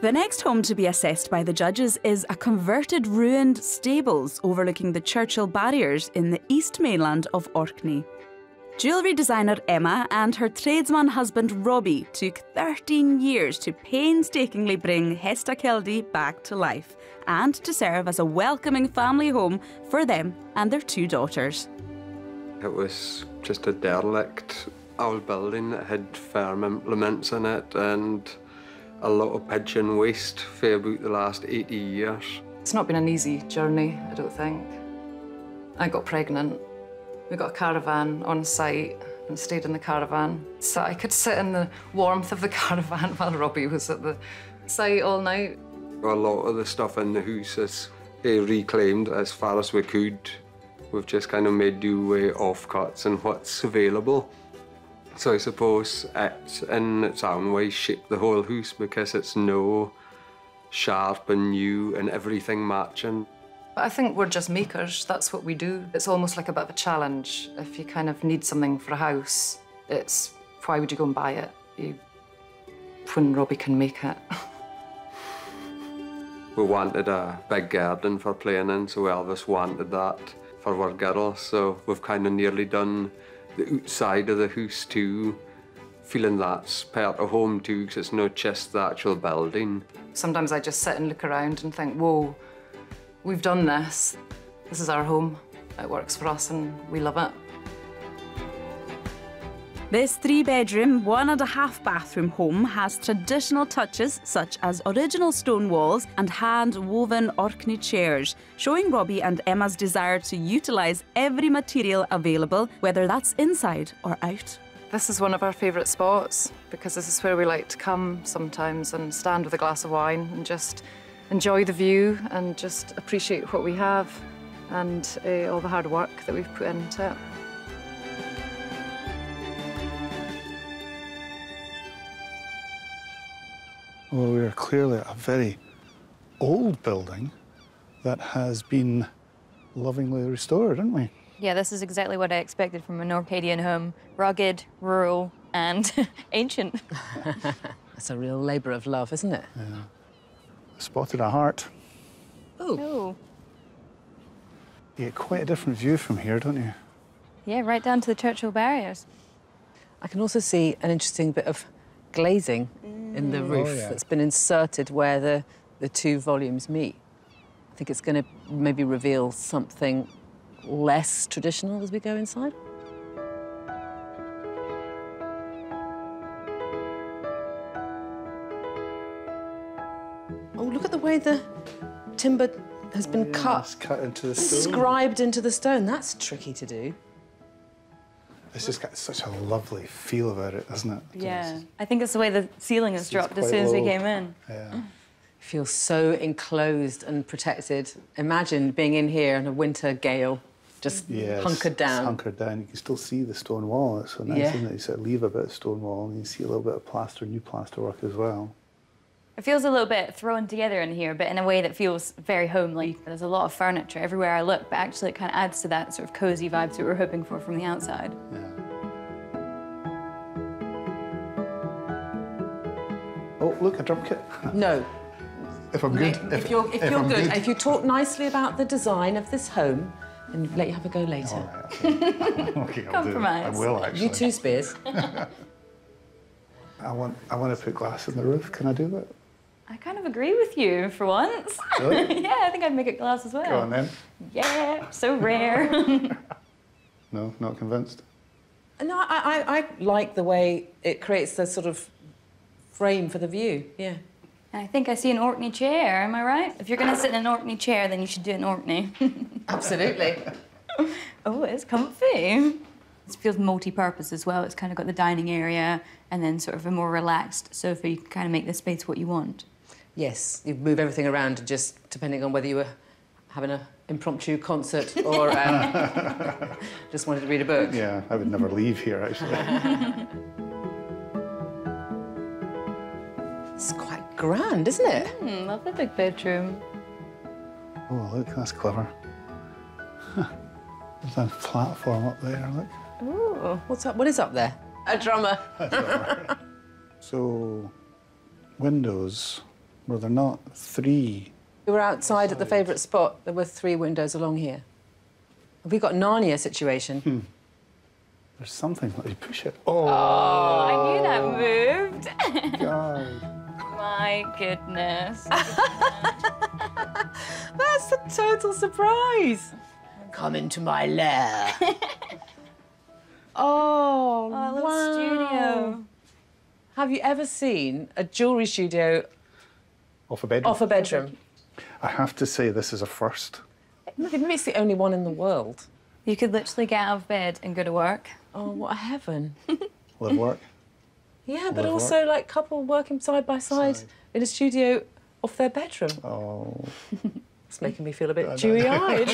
The next home to be assessed by the judges is a converted ruined stables overlooking the Churchill barriers in the East Mainland of Orkney. Jewellery designer Emma and her tradesman husband Robbie took 13 years to painstakingly bring Hesta Keldy back to life and to serve as a welcoming family home for them and their 2 daughters. It was just a derelict old building that had farm implements in it and a lot of pigeon waste for about the last 80 years. It's not been an easy journey, I don't think. I got pregnant. We got a caravan on site and stayed in the caravan. So I could sit in the warmth of the caravan while Robbie was at the site all night. A lot of the stuff in the house is reclaimed as far as we could. We've just kind of made do with offcuts and what's available. So I suppose it, in its own way, shaped the whole house because it's no sharp and new and everything matching. But I think we're just makers, that's what we do. It's almost like a bit of a challenge. If you kind of need something for a house, it's why would you go and buy it when Robbie can make it? We wanted a big garden for playing in, so Elvis wanted that for our girls. So we've kind of nearly done the outside of the house too, feeling that's part of home too, because it's not just the actual building. Sometimes I just sit and look around and think, whoa, we've done this. This is our home. It works for us and we love it. This 3-bedroom, 1.5 bathroom home has traditional touches such as original stone walls and hand-woven Orkney chairs, showing Robbie and Emma's desire to utilise every material available, whether that's inside or out. This is one of our favourite spots because this is where we like to come sometimes and stand with a glass of wine and just enjoy the view and just appreciate what we have and all the hard work that we've put into it. Well, we are clearly a very old building that has been lovingly restored, aren't we? Yeah, this is exactly what I expected from an Orcadian home. Rugged, rural, and ancient. That's a real labour of love, isn't it? Yeah. I spotted a heart. Oh. You get quite a different view from here, don't you? Yeah, right down to the Churchill barriers. I can also see an interesting bit of glazing in the roof that's been inserted where the 2 volumes meet. I think it's going to maybe reveal something less traditional as we go inside. Oh, look at the way the timber has been cut. Cut into the stone. Scribed into the stone. That's tricky to do. It's just got such a lovely feel about it, doesn't it? Yeah. I think it's the way the ceiling is dropped as soon as we came in. Yeah. Feels so enclosed and protected. Imagine being in here in a winter gale, just hunkered down. It's hunkered down. You can still see the stone wall. It's so nice, isn't it? You sort of leave a bit of stone wall and you see a little bit of plaster, new plaster work as well. It feels a little bit thrown together in here, but in a way that feels very homely. There's a lot of furniture everywhere I look, but actually it kind of adds to that sort of cosy vibes that we're hoping for from the outside. Yeah. Oh, look, a drum kit. No. If I'm good. If you're good. If you talk nicely about the design of this home, and let you have a go later. All right, okay. Compromise. I will, actually. You too, Spears. I want to put glass in the roof. Can I do that? I kind of agree with you for once. Really? Yeah, I think I'd make it glass as well. Go on, then. Yeah, so rare. No, not convinced? No, I like the way it creates the sort of frame for the view, yeah. I think I see an Orkney chair, am I right? If you're going to sit in an Orkney chair, then you should do an Orkney. Absolutely. Oh, it's comfy. It feels multi-purpose as well. It's kind of got the dining area and then sort of a more relaxed sofa. You can kind of make the space what you want. Yes, you move everything around just depending on whether you were having an impromptu concert or just wanted to read a book. Yeah, I would never leave here, actually. It's quite grand, isn't it? Love the big bedroom. Oh, look, that's clever. There's a platform up there, look. Ooh. What's up? What is up there? A drummer. So, windows Were there not 3? We were outside at the favourite spot. There were 3 windows along here. Have we got Narnia situation? There's something. Let me push it. Oh, I knew that moved. God. My goodness. That's a total surprise. Come into my lair. Oh, Oh, a little wow. studio. Have you ever seen a jewellery studio Off a bedroom. off a bedroom? I have to say this is a first. Maybe it's the only one in the world. You could literally get out of bed and go to work. Oh, what a heaven. Live work. Yeah, but Live also like couple working side by side in a studio off their bedroom. Oh. It's making me feel a bit dewy-eyed.